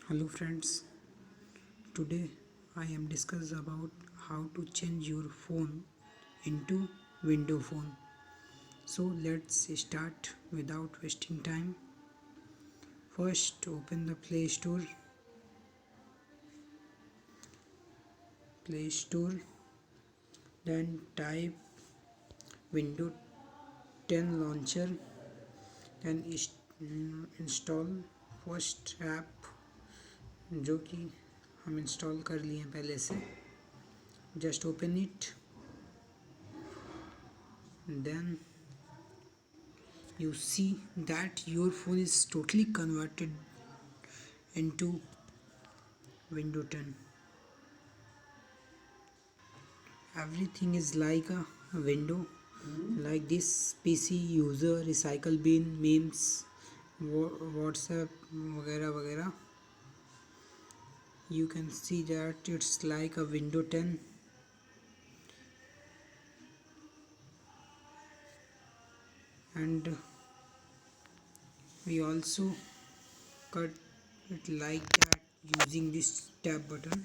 Hello friends, today I am discuss about how to change your phone into window phone. So let's start without wasting time. First open the Play Store, then type Windows 10 launcher, then install first app जो कि हम install कर लिए हैं पहले से. Just open it, then you see that your phone is totally converted into Windows 10. Everything is like a window, like this PC user, recycle bin, memes, WhatsApp, वगैरह वगैरह. You can see that it's like a Windows 10. And we also cut it like that using this tab button.